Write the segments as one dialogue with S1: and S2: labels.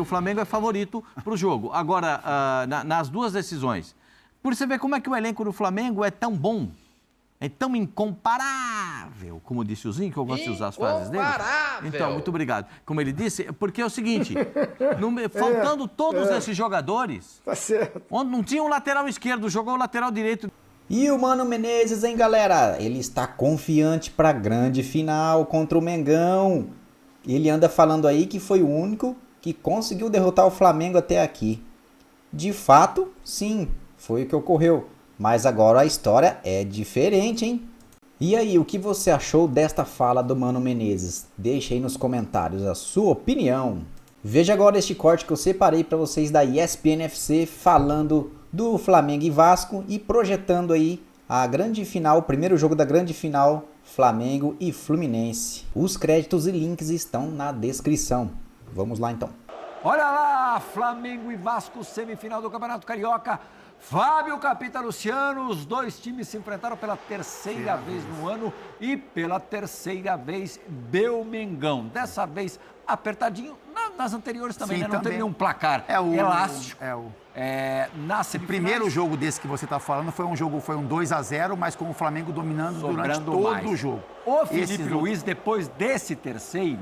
S1: O Flamengo é favorito para o jogo. Agora, nas duas decisões, por você ver como é que o elenco do Flamengo é tão bom, é tão incomparável, como disse o Zinho, que eu gosto de usar as frases dele. Então, muito obrigado. Como ele disse, porque é o seguinte, faltando todos esses jogadores,
S2: tá certo.
S1: Onde não tinha um lateral esquerdo, jogou o lateral direito.
S3: E o Mano Menezes, hein, galera? Ele está confiante para a grande final contra o Mengão. Ele anda falando aí que foi o único que conseguiu derrotar o Flamengo até aqui. De fato, sim, foi o que ocorreu. Mas agora a história é diferente, hein? E aí, o que você achou desta fala do Mano Menezes? Deixe aí nos comentários a sua opinião. Veja agora este corte que eu separei para vocês da ESPN FC falando do Flamengo e Vasco e projetando aí a grande final, o primeiro jogo da grande final, Flamengo e Fluminense. Os créditos e links estão na descrição. Vamos lá então.
S4: Olha lá, Flamengo e Vasco, semifinal do Campeonato Carioca. Fábio, Capita, Luciano, os dois times se enfrentaram pela terceira vez no ano e pela terceira vez deu Mengão. Dessa vez apertadinho, nas anteriores também,
S5: Sim,
S4: né? Não teve nenhum placar elástico. Na
S5: o primeiro jogo desse que você está falando foi um 2-0, mas com o Flamengo dominando durante todo o jogo.
S4: O Felipe Luiz, depois desse terceiro,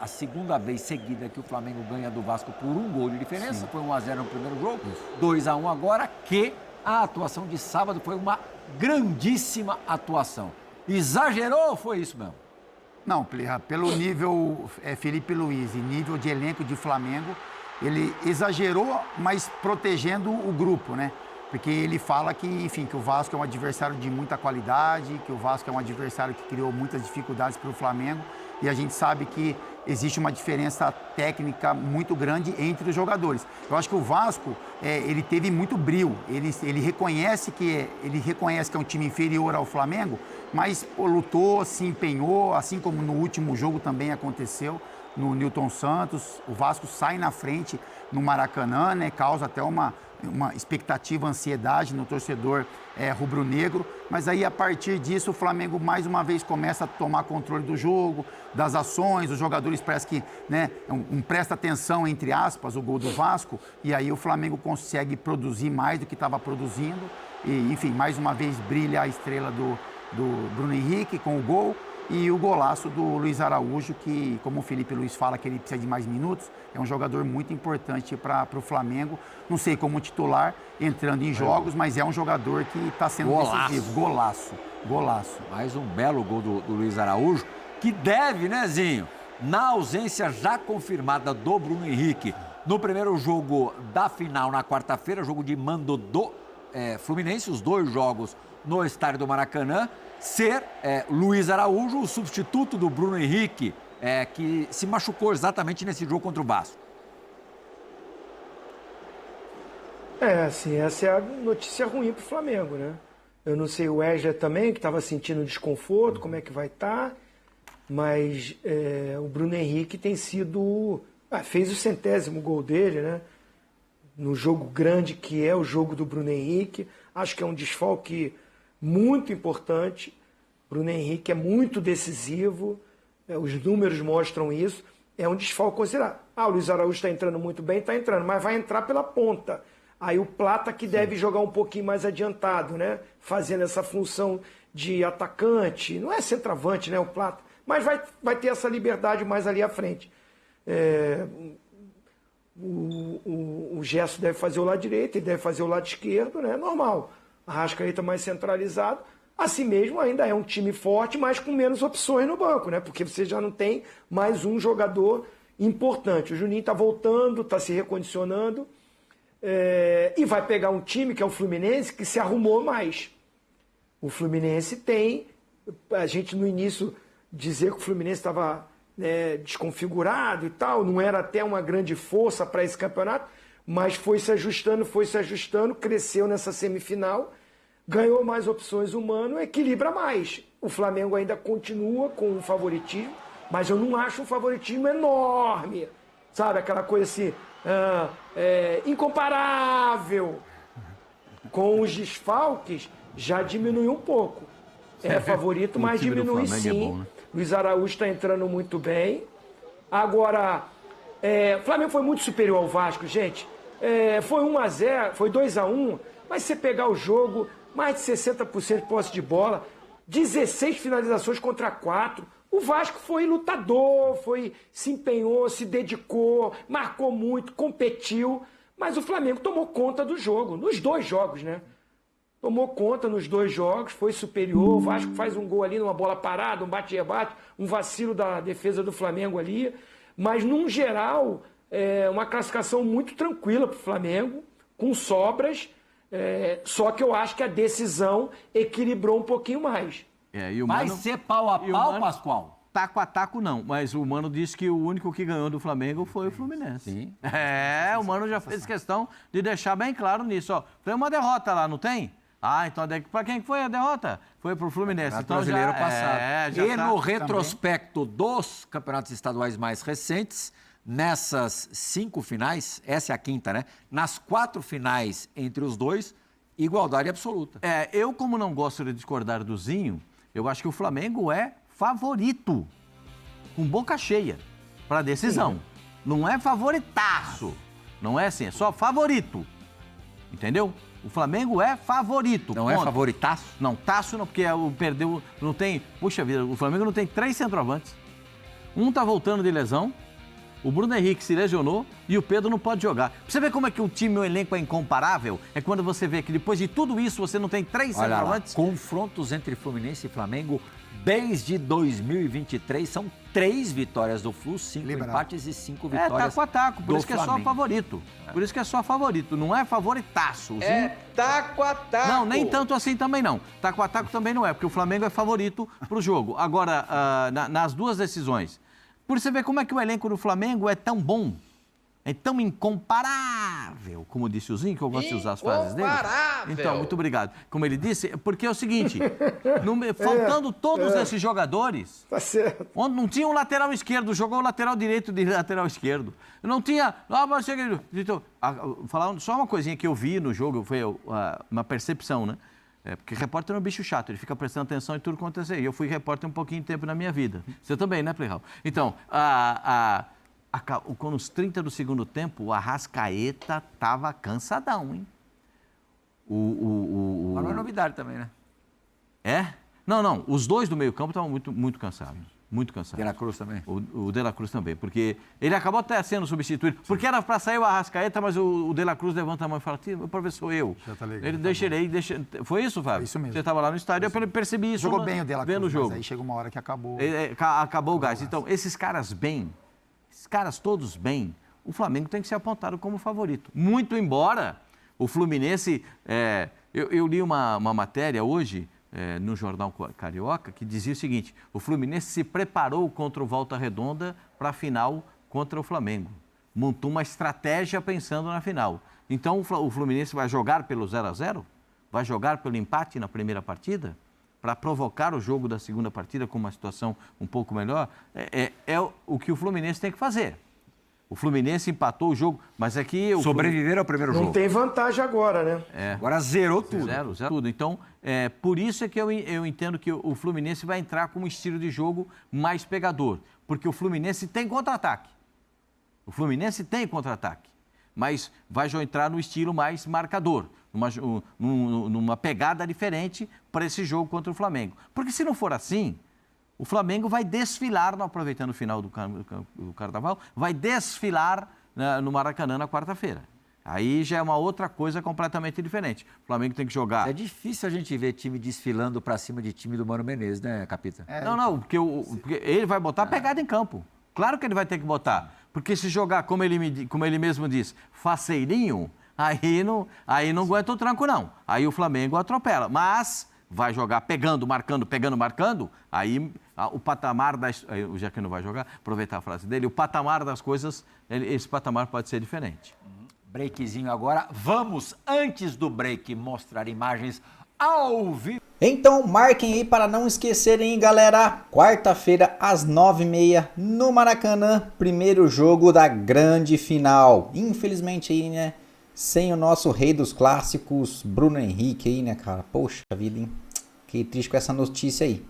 S4: a segunda vez seguida que o Flamengo ganha do Vasco por um gol de diferença, Sim. Foi 1-0 no primeiro jogo, 2-1 agora, que a atuação de sábado foi uma grandíssima atuação. Exagerou ou foi isso mesmo?
S5: Não, pelo nível Felipe Luiz e nível de elenco de Flamengo, ele exagerou, mas protegendo o grupo, né? Porque ele fala que, enfim, que o Vasco é um adversário de muita qualidade, que o Vasco é um adversário que criou muitas dificuldades para o Flamengo. E a gente sabe que existe uma diferença técnica muito grande entre os jogadores. Eu acho que o Vasco, ele teve muito brio. Ele reconhece que é um time inferior ao Flamengo, mas lutou, se empenhou, assim como no último jogo também aconteceu, no Newton Santos. O Vasco sai na frente no Maracanã, né? Causa até uma expectativa, ansiedade no torcedor rubro-negro, mas aí a partir disso o Flamengo mais uma vez começa a tomar controle do jogo, das ações, os jogadores parece que, né, presta atenção, entre aspas, o gol do Vasco, e aí o Flamengo consegue produzir mais do que estava produzindo, e enfim, mais uma vez brilha a estrela do Bruno Henrique com o gol, e o golaço do Luiz Araújo, que, como o Felipe Luiz fala que ele precisa de mais minutos, é um jogador muito importante para o Flamengo. Não sei como titular, entrando em jogos, mas é um jogador que está sendo decisivo. Golaço.
S4: Mais um belo gol do Luiz Araújo, que deve, né, Zinho? Na ausência já confirmada do Bruno Henrique, no primeiro jogo da final, na quarta-feira, jogo de mando do Fluminense, os dois jogos no estádio do Maracanã, ser Luiz Araújo, o substituto do Bruno Henrique, que se machucou exatamente nesse jogo contra o Vasco.
S2: Assim, essa é a notícia ruim para o Flamengo, né? Eu não sei o Wesley também, que estava sentindo desconforto, como é que vai estar, mas o Bruno Henrique tem sido... fez o 100º gol dele, né? No jogo grande que é o jogo do Bruno Henrique. Acho que é um desfalque muito importante. Bruno Henrique é muito decisivo, os números mostram isso. É um desfalque considerável. O Luiz Araújo está entrando muito bem, está entrando, mas vai entrar pela ponta. Aí o Plata que deve jogar um pouquinho mais adiantado, né? Fazendo essa função de atacante. Não é centroavante, né, o Plata, mas vai ter essa liberdade mais ali à frente. O Gerson deve fazer o lado direito, ele deve fazer o lado esquerdo, né? Normal. A Arrascaeta mais centralizado. Assim mesmo, ainda é um time forte, mas com menos opções no banco, né? Porque você já não tem mais um jogador importante. O Juninho está voltando, está se recondicionando. E vai pegar um time, que é o Fluminense, que se arrumou mais. O Fluminense tem... A gente, no início, dizer que o Fluminense estava desconfigurado e tal, não era até uma grande força para esse campeonato, mas foi se ajustando, cresceu nessa semifinal, ganhou mais opções humanas, equilibra mais. O Flamengo ainda continua com o favoritismo, mas eu não acho um favoritismo enorme, sabe? Aquela coisa assim, incomparável. Com os desfalques, já diminui um pouco. É favorito, mas diminui sim. É bom, né? Luiz Araújo está entrando muito bem. Agora, O Flamengo foi muito superior ao Vasco, gente. Foi 1-0, foi 2-1, mas se você pegar o jogo, mais de 60% de posse de bola, 16 finalizações contra 4. O Vasco foi lutador, se empenhou, se dedicou, marcou muito, competiu, mas o Flamengo tomou conta do jogo, nos 2 jogos, né? Tomou conta nos 2 jogos, foi superior. O Vasco faz um gol ali numa bola parada, um bate-rebate, um vacilo da defesa do Flamengo ali. Mas, num geral, uma classificação muito tranquila para o Flamengo, com sobras. Só que eu acho que a decisão equilibrou um pouquinho mais.
S4: Vai ser pau a pau, Pascoal?
S1: Taco a taco não, mas o Mano disse que o único que ganhou do Flamengo foi o Fluminense.
S4: Sim.
S1: O Mano já fez questão de deixar bem claro nisso. Ó. Tem uma derrota lá, não tem? Então para quem foi a derrota? Foi pro Fluminense. Então,
S4: brasileiro passado. No retrospecto
S5: também
S4: dos campeonatos estaduais mais recentes, nessas 5 finais, essa é a 5ª, né? Nas 4 finais entre os dois, igualdade absoluta.
S1: Eu, como não gosto de discordar do Zinho, eu acho que o Flamengo é favorito, com boca cheia, para a decisão. Sim. Não é favoritaço. Não é assim, é só favorito. Entendeu? O Flamengo é favorito.
S4: Não é favoritaço?
S1: Não, taço não, porque perdeu, não tem... Puxa vida, o Flamengo não tem 3 centroavantes. Um tá voltando de lesão, o Bruno Henrique se lesionou e o Pedro não pode jogar. Pra você ver como é que o time, o elenco é incomparável, é quando você vê que depois de tudo isso você não tem 3 centroavantes.
S4: Confrontos entre Fluminense e Flamengo desde 2023 são 3 vitórias do Flu, 5 empates e 5 vitórias
S1: taco a taco, por isso que
S4: Flamengo.
S1: É só favorito. Por isso que é só favorito, não é favoritaço.
S3: Taco a taco.
S1: Não, nem tanto assim também não. Taco a taco também não é, porque o Flamengo é favorito pro jogo. Agora, nas 2 decisões, por você ver como é que o elenco do Flamengo é tão bom, é tão incomparável, como disse o Zinho, que eu gosto de usar as frases dele. Então, muito obrigado. Como ele disse, porque é o seguinte, faltando todos esses jogadores,
S2: Tá certo.
S1: onde não tinha um lateral esquerdo, jogou o lateral direito de lateral esquerdo. Não tinha... Falar só uma coisinha que eu vi no jogo, foi uma percepção, né? Porque repórter é um bicho chato, ele fica prestando atenção em tudo que acontecer. E eu fui repórter um pouquinho de tempo na minha vida. Você também, né, Playhal? Então, com os 30 do segundo tempo, o Arrascaeta tava cansadão, hein?
S4: Mas não é novidade também, né?
S1: Não. Os 2 do meio campo estavam muito cansados. Muito cansado.
S4: De La Cruz também.
S1: O De La Cruz também, porque ele acabou até sendo substituído. Porque era para sair o Arrascaeta, mas o De La Cruz levanta a mão e fala, meu professor, eu.
S5: Já tá legal,
S1: ele
S5: tá
S1: deixa. Foi isso, Fábio?
S5: Isso mesmo.
S1: Você estava lá no estádio, eu percebi isso.
S5: Jogou bem o De La Cruz,
S1: vendo o jogo.
S5: mas aí chegou uma hora que acabou.
S1: Acabou o gás. Então, esses caras todos bem, o Flamengo tem que ser apontado como favorito. Muito embora o Fluminense... Eu li uma matéria hoje... no Jornal Carioca, que dizia o seguinte, o Fluminense se preparou contra o Volta Redonda para a final contra o Flamengo. Montou uma estratégia pensando na final. Então, o Fluminense vai jogar pelo 0-0? Vai jogar pelo empate na primeira partida? Para provocar o jogo da segunda partida com uma situação um pouco melhor? É o que o Fluminense tem que fazer. O Fluminense empatou o jogo, mas aqui...
S4: Sobreviver ao primeiro jogo.
S2: Não tem vantagem agora, né?
S4: Agora zerou tudo.
S1: Zero tudo. Então, por isso é que eu entendo que o Fluminense vai entrar com um estilo de jogo mais pegador. Porque o Fluminense tem contra-ataque. Mas vai já entrar no estilo mais marcador. Numa pegada diferente para esse jogo contra o Flamengo. Porque se não for assim... O Flamengo vai desfilar, aproveitando o final do Carnaval, vai desfilar no Maracanã na quarta-feira. Aí já é uma outra coisa completamente diferente. O Flamengo tem que jogar...
S4: É difícil a gente ver time desfilando para cima de time do Mano Menezes, né, Capita?
S1: Porque ele vai botar pegada em campo. Claro que ele vai ter que botar. Porque se jogar, como ele mesmo diz, faceirinho, aí não aguenta o tranco, não. Aí o Flamengo atropela. Mas... vai jogar pegando, marcando, aí o patamar das... Já que não vai jogar, aproveitar a frase dele, o patamar das coisas, esse patamar pode ser diferente.
S4: Breakzinho agora. Vamos, antes do break, mostrar imagens ao vivo.
S3: Então marquem aí para não esquecerem, hein, galera. Quarta-feira, às 9h30, no Maracanã, primeiro jogo da grande final. Infelizmente aí, né? Sem o nosso rei dos clássicos, Bruno Henrique aí, né, cara? Poxa vida, hein? Que triste com essa notícia aí.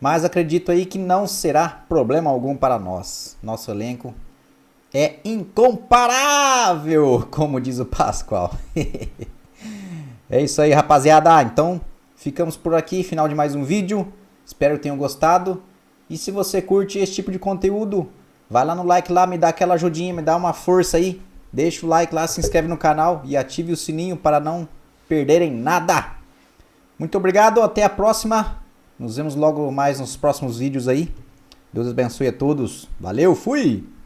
S3: Mas acredito aí que não será problema algum para nós. Nosso elenco é incomparável, como diz o Pascoal. É isso aí, rapaziada. Então, ficamos por aqui, final de mais um vídeo. Espero que tenham gostado. E se você curte esse tipo de conteúdo, vai lá no like lá, me dá aquela ajudinha, me dá uma força aí. Deixa o like lá, se inscreve no canal e ative o sininho para não perderem nada. Muito obrigado, até a próxima. Nos vemos logo mais nos próximos vídeos aí. Deus abençoe a todos. Valeu, fui!